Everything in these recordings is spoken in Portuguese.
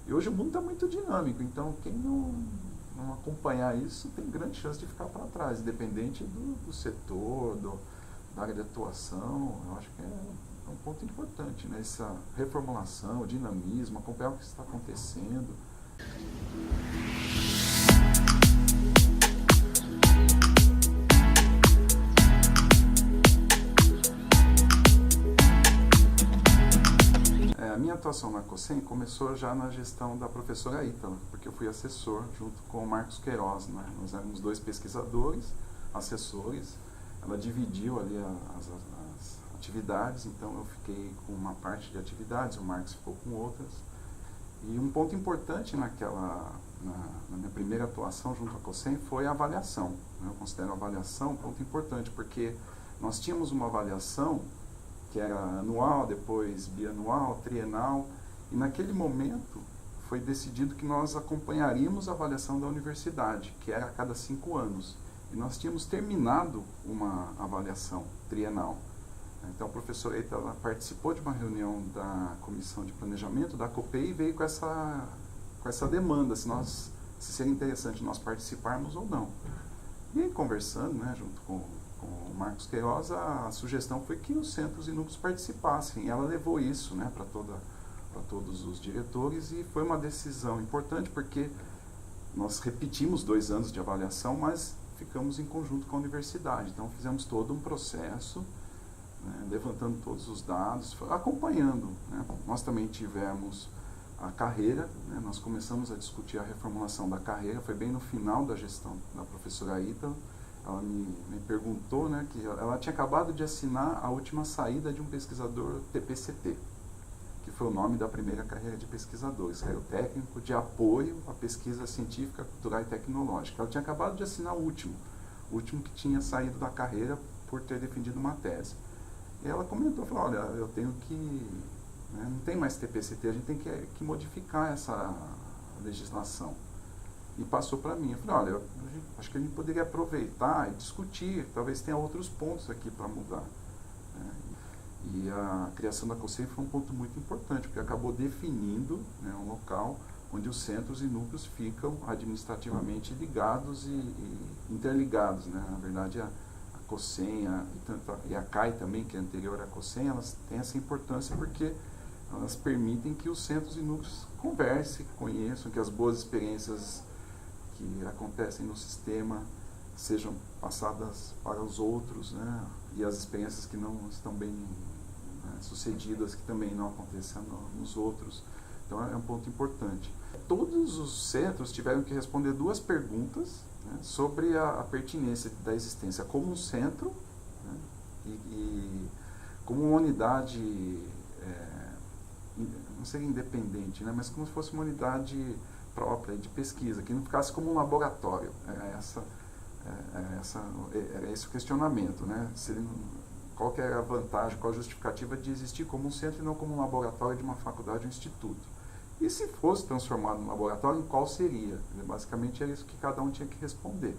E hoje o mundo está muito dinâmico, então quem não acompanhar isso tem grande chance de ficar para trás, independente do setor, da área de atuação. Eu acho que é um ponto importante, né? Essa reformulação, o dinamismo, acompanhar o que está acontecendo. A minha atuação na COSEM começou já na gestão da professora Ítala, porque eu fui assessor junto com o Marcos Queiroz, né? Nós éramos dois pesquisadores, assessores. Ela dividiu ali as atividades, então eu fiquei com uma parte de atividades, o Marcos ficou com outras. E um ponto importante na minha primeira atuação junto à COSEM foi a avaliação, né? Eu considero a avaliação um ponto importante, porque nós tínhamos uma avaliação que era anual, depois bianual, trienal, e naquele momento foi decidido que nós acompanharíamos a avaliação da universidade, que era a cada 5 anos. E nós tínhamos terminado uma avaliação trienal. Então a professora Eita, ela participou de uma reunião da Comissão de Planejamento da COPEI e veio com essa demanda, se seria interessante nós participarmos ou não. E aí, conversando, né, junto com o Marcos Queiroz, a sugestão foi que os centros e núcleos participassem. Ela levou isso, né, para todos os diretores, e foi uma decisão importante porque nós repetimos 2 anos de avaliação, mas ficamos em conjunto com a universidade. Então fizemos todo um processo, né, levantando todos os dados, acompanhando, né. Nós também tivemos a carreira, né, nós começamos a discutir a reformulação da carreira, foi bem no final da gestão da professora Ítala. Ela me perguntou, né, que ela tinha acabado de assinar a última saída de um pesquisador TPCT, que foi o nome da primeira carreira de pesquisadores, que era o técnico de apoio à pesquisa científica, cultural e tecnológica. Ela tinha acabado de assinar o último que tinha saído da carreira por ter defendido uma tese. E ela comentou, falou, olha, eu tenho que, né, não tem mais TPCT, a gente tem que modificar essa legislação. E passou para mim. Eu falei, olha, acho que a gente poderia aproveitar e discutir, talvez tenha outros pontos aqui para mudar. E a criação da COSEM foi um ponto muito importante, porque acabou definindo, né, um local onde os centros e núcleos ficam administrativamente ligados e interligados, né? Na verdade, a COSEM e a CAI também, que é anterior à COSEM, elas têm essa importância porque elas permitem que os centros e núcleos conversem, conheçam, que as boas experiências que acontecem no sistema sejam passadas para os outros, né? E as experiências que não estão bem, né, sucedidas, que também não acontecem nos outros. Então é um ponto importante. Todos os centros tiveram que responder 2 perguntas, né, sobre a pertinência da existência como um centro, né, e como uma unidade, não seria independente, né, mas como se fosse uma unidade própria de pesquisa, que não ficasse como um laboratório. Era esse o questionamento, né? Qual que era a vantagem, qual a justificativa de existir como um centro e não como um laboratório de uma faculdade ou um instituto? E se fosse transformado em laboratório, em qual seria? Basicamente era isso que cada um tinha que responder.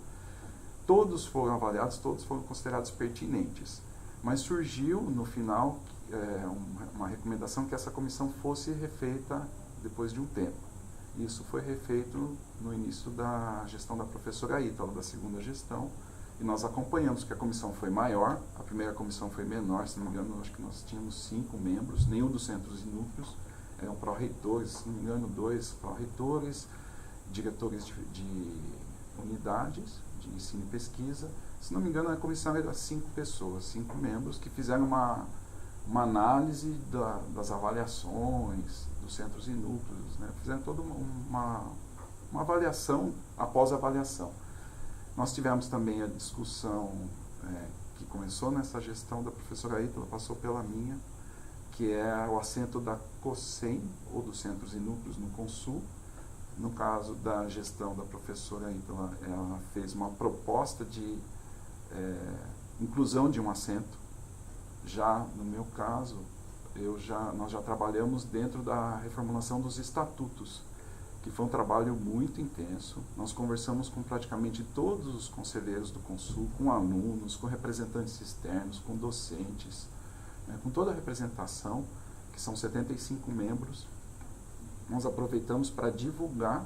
Todos foram avaliados, todos foram considerados pertinentes, mas surgiu no final uma recomendação que essa comissão fosse refeita depois de um tempo. Isso foi refeito no início da gestão da professora Ítala, da segunda gestão, e nós acompanhamos que a comissão foi maior, a primeira comissão foi menor, se não me engano, acho que nós tínhamos 5 membros, nenhum dos centros e núcleos, eram pró-reitores, se não me engano, 2 pró-reitores, diretores de unidades de ensino e pesquisa. Se não me engano, a comissão era 5 pessoas, 5 membros, que fizeram uma análise das avaliações dos centros e núcleos, né? Fizeram toda uma avaliação após a avaliação. Nós tivemos também a discussão que começou nessa gestão da professora Ítala, passou pela minha, que é o assento da COSEM, ou dos centros e núcleos no Consul. No caso da gestão da professora Ítala, ela fez uma proposta de inclusão de um assento. Já no meu caso, nós já trabalhamos dentro da reformulação dos estatutos, que foi um trabalho muito intenso. Nós conversamos com praticamente todos os conselheiros do Consul, com alunos, com representantes externos, com docentes, né, com toda a representação, que são 75 membros, nós aproveitamos para divulgar,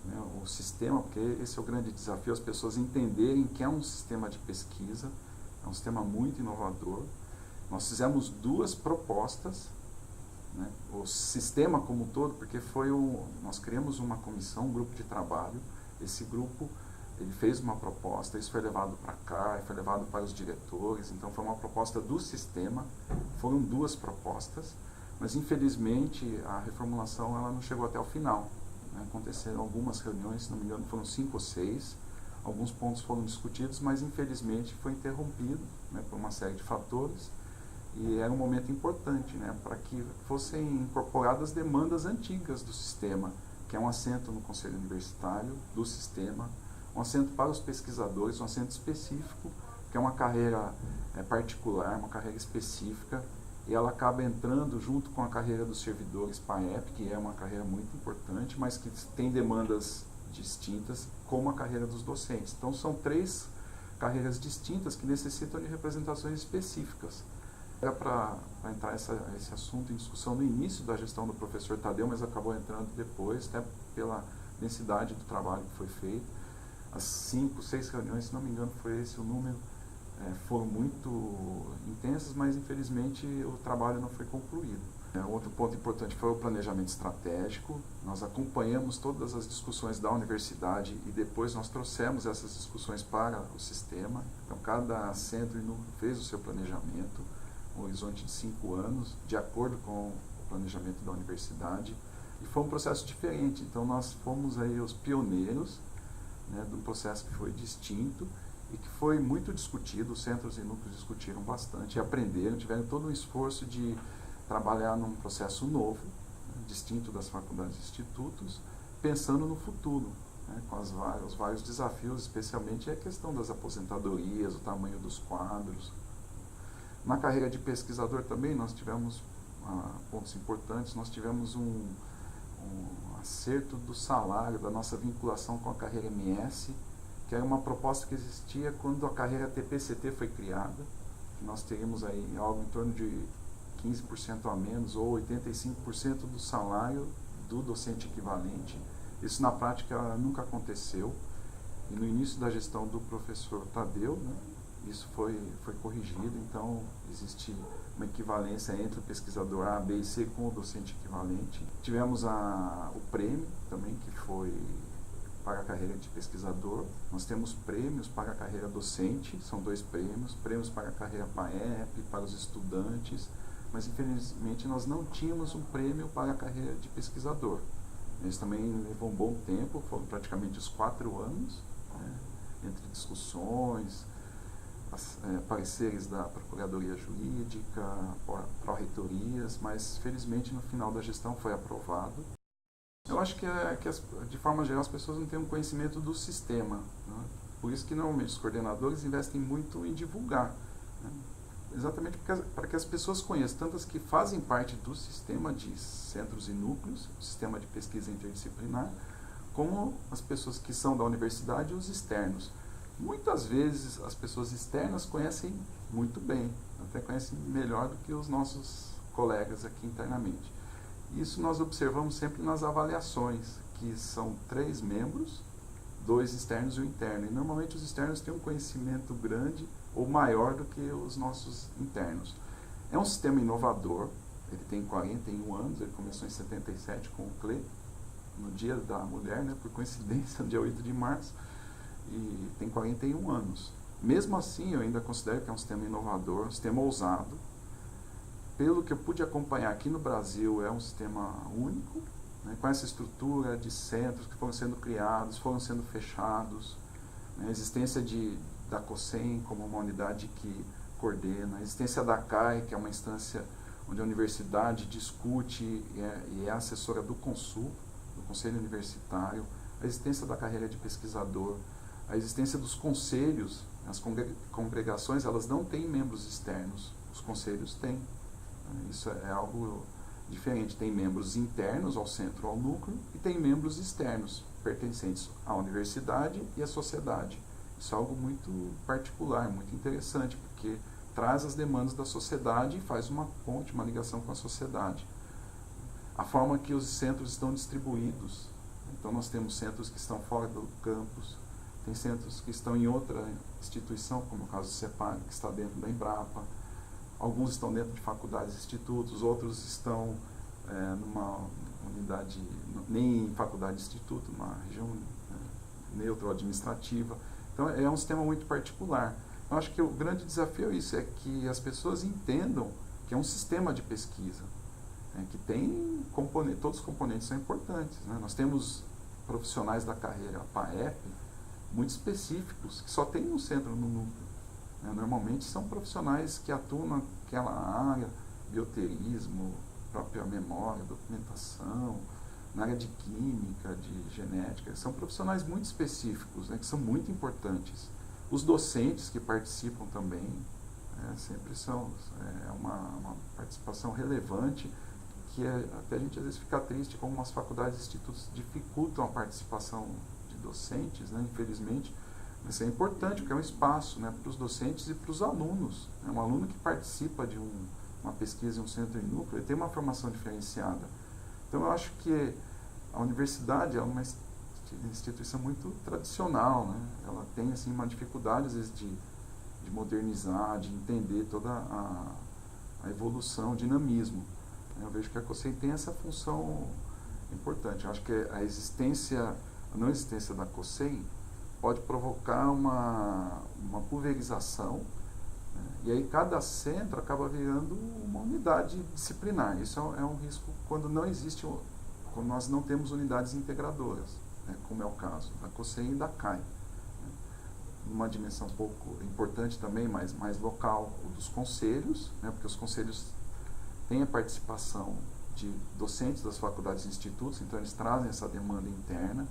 né, o sistema, porque esse é o grande desafio, as pessoas entenderem que é um sistema de pesquisa, é um sistema muito inovador. Nós fizemos 2 propostas, né, o sistema como um todo, porque nós criamos uma comissão, um grupo de trabalho. Esse grupo ele fez uma proposta, isso foi levado para cá, foi levado para os diretores, então foi uma proposta do sistema, foram 2 propostas, mas infelizmente a reformulação ela não chegou até o final, né? Aconteceram algumas reuniões, se não me engano foram 5 ou 6, alguns pontos foram discutidos, mas infelizmente foi interrompido, né, por uma série de fatores, e era um momento importante, né, para que fossem incorporadas demandas antigas do sistema, que é um assento no Conselho Universitário do sistema, um assento para os pesquisadores, um assento específico, que é uma carreira particular, uma carreira específica, e ela acaba entrando junto com a carreira dos servidores PAEP, que é uma carreira muito importante, mas que tem demandas distintas, como a carreira dos docentes. Então são 3 carreiras distintas que necessitam de representações específicas. Era para entrar esse assunto em discussão no início da gestão do professor Tadeu, mas acabou entrando depois, até pela densidade do trabalho que foi feito. As 5, 6 reuniões, se não me engano foi esse o número, foram muito intensas, mas infelizmente o trabalho não foi concluído. Outro ponto importante foi o planejamento estratégico. Nós acompanhamos todas as discussões da universidade e depois nós trouxemos essas discussões para o sistema. Então cada centro e núcleo fez o seu planejamento, um horizonte de 5 anos, de acordo com o planejamento da universidade. E foi um processo diferente, então nós fomos aí os pioneiros, né, de um processo que foi distinto e que foi muito discutido. Os centros e núcleos discutiram bastante, aprenderam, tiveram todo um esforço de trabalhar num processo novo, né, distinto das faculdades e institutos, pensando no futuro, né, com os vários desafios, especialmente a questão das aposentadorias, o tamanho dos quadros. Na carreira de pesquisador também nós tivemos pontos importantes, nós tivemos um acerto do salário, da nossa vinculação com a carreira MS, que era uma proposta que existia quando a carreira TPCT foi criada, que nós teríamos aí algo em torno de 15% a menos ou 85% do salário do docente equivalente. Isso na prática nunca aconteceu, e no início da gestão do professor Tadeu, né, isso foi corrigido, então existe uma equivalência entre o pesquisador A, B e C com o docente equivalente. Tivemos o prêmio também, que foi para a carreira de pesquisador. Nós temos prêmios para a carreira docente, são 2 prêmios para a carreira PAEP, para os estudantes, mas infelizmente nós não tínhamos um prêmio para a carreira de pesquisador. Isso também levou um bom tempo, foram praticamente os 4 anos, né, entre discussões, pareceres da Procuradoria Jurídica, pró-reitorias, mas felizmente no final da gestão foi aprovado. Eu acho que de forma geral as pessoas não têm um conhecimento do sistema, né? Por isso que normalmente os coordenadores investem muito em divulgar, né? Exatamente para que as pessoas conheçam, tanto as que fazem parte do sistema de centros e núcleos, o sistema de pesquisa interdisciplinar, como as pessoas que são da universidade e os externos. Muitas vezes as pessoas externas conhecem muito bem, até conhecem melhor do que os nossos colegas aqui internamente. Isso nós observamos sempre nas avaliações, que são 3 membros, 2 externos e 1 interno. E normalmente os externos têm um conhecimento grande ou maior do que os nossos internos. É um sistema inovador, ele tem 41 anos, ele começou em 77 com o CLE, no Dia da Mulher, né, por coincidência, no dia 8 de março. E tem 41 anos. Mesmo assim, eu ainda considero que é um sistema inovador, um sistema ousado. Pelo que eu pude acompanhar aqui no Brasil, é um sistema único, né, com essa estrutura de centros que foram sendo criados, foram sendo fechados, né, a existência da COSEM como uma unidade que coordena, a existência da CAI, que é uma instância onde a universidade discute e é assessora do CONSUL, do Conselho Universitário, a existência da carreira de pesquisador, a existência dos conselhos. As congregações, elas não têm membros externos, os conselhos têm. Isso é algo diferente. Tem membros internos ao centro, ao núcleo, e tem membros externos, pertencentes à universidade e à sociedade. Isso é algo muito particular, muito interessante, porque traz as demandas da sociedade e faz uma ponte, uma ligação com a sociedade. a forma que os centros estão distribuídos. Então nós temos centros que estão fora do campus, tem centros que estão em outra instituição, como o caso do CEPAG, que está dentro da Embrapa. Alguns estão dentro de faculdades e institutos, outros estão numa unidade, nem em faculdade e instituto, numa região neutra administrativa. Então é um sistema muito particular. Eu acho que o grande desafio é isso, é que as pessoas entendam que é um sistema de pesquisa, que tem todos os componentes são importantes. Nós temos profissionais da carreira PAEP muito específicos, que só tem um centro no núcleo. Normalmente são profissionais que atuam naquela área, bioterismo, própria memória, documentação, na área de química, de genética. São profissionais muito específicos, que são muito importantes. Os docentes que participam também, sempre são uma participação relevante, que até a gente às vezes fica triste como as faculdades e institutos dificultam a participação de docentes, infelizmente. Mas é importante, porque é um espaço para os docentes e para os alunos. Um aluno que participa de uma pesquisa em um centro em núcleo, ele tem uma formação diferenciada. Então eu acho que a universidade é uma instituição muito tradicional, Ela tem assim, uma dificuldade às vezes de modernizar, de entender toda a evolução, o dinamismo. Eu vejo que a COSEI tem essa função importante. Eu acho que a não existência da COSEI pode provocar uma pulverização, e aí cada centro acaba virando uma unidade disciplinar. Isso é um risco quando nós não temos unidades integradoras, como é o caso da COSEI e da CAI. Uma dimensão um pouco importante também, mas mais local, o dos conselhos, porque os conselhos têm a participação de docentes das faculdades e institutos, então eles trazem essa demanda interna.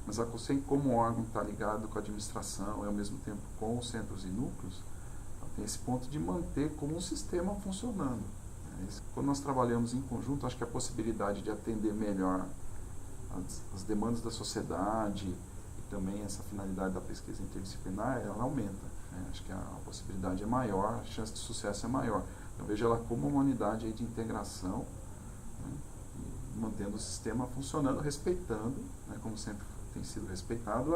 Mas a COSEI, como órgão, está ligado com a administração e, ao mesmo tempo, com os centros e núcleos, tem esse ponto de manter como um sistema funcionando. Quando nós trabalhamos em conjunto, acho que a possibilidade de atender melhor as demandas da sociedade e também essa finalidade da pesquisa interdisciplinar, ela aumenta. Acho que a possibilidade é maior, a chance de sucesso é maior. Eu vejo ela como uma unidade aí de integração, mantendo o sistema funcionando, respeitando, como sempre tem sido respeitado,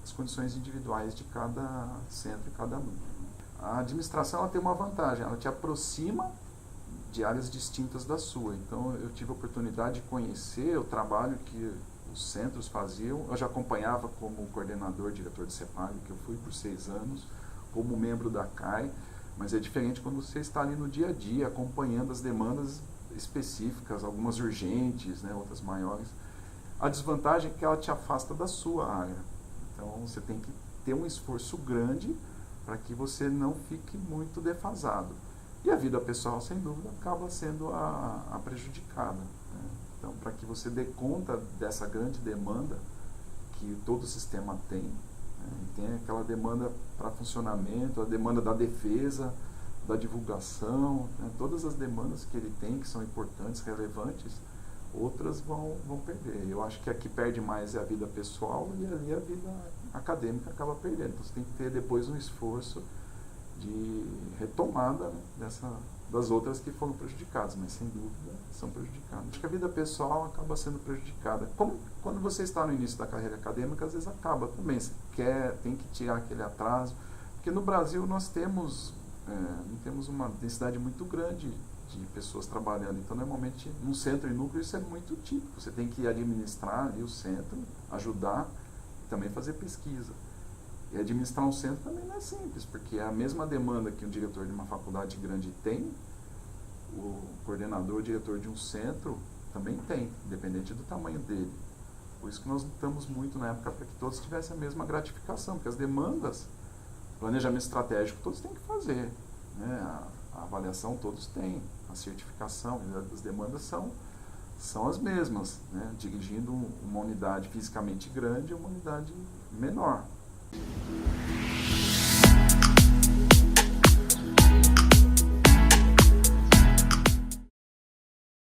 as condições individuais de cada centro e cada núcleo. A administração ela tem uma vantagem, ela te aproxima de áreas distintas da sua. Então eu tive a oportunidade de conhecer o trabalho que os centros faziam. Eu já acompanhava como coordenador, diretor de CEPAG, que eu fui por 6 anos, como membro da CAI, mas é diferente quando você está ali no dia a dia, acompanhando as demandas específicas, algumas urgentes, outras maiores. A desvantagem é que ela te afasta da sua área. Então você tem que ter um esforço grande para que você não fique muito defasado. E a vida pessoal, sem dúvida, acaba sendo a prejudicada. Então, para que você dê conta dessa grande demanda que todo sistema tem, tem aquela demanda para funcionamento, a demanda da defesa, da divulgação, todas as demandas que ele tem, que são importantes, relevantes, outras vão perder. Eu acho que a que perde mais é a vida pessoal e ali a vida acadêmica acaba perdendo. Então você tem que ter depois um esforço de retomada das outras que foram prejudicadas, mas sem dúvida são prejudicadas. Acho que a vida pessoal acaba sendo prejudicada. Como quando você está no início da carreira acadêmica, às vezes acaba também. Você tem que tirar aquele atraso, porque no Brasil nós temos uma densidade muito grande de pessoas trabalhando. Então, normalmente, num centro e núcleo, isso é muito típico. Você tem que administrar ali o centro, ajudar e também fazer pesquisa. E administrar um centro também não é simples, porque é a mesma demanda que um diretor de uma faculdade grande tem, o coordenador, o diretor de um centro também tem, independente do tamanho dele. Por isso que nós lutamos muito na época para que todos tivessem a mesma gratificação, porque as demandas, planejamento estratégico, todos têm que fazer, a avaliação todos têm, a certificação, as demandas são as mesmas, dirigindo uma unidade fisicamente grande e uma unidade menor.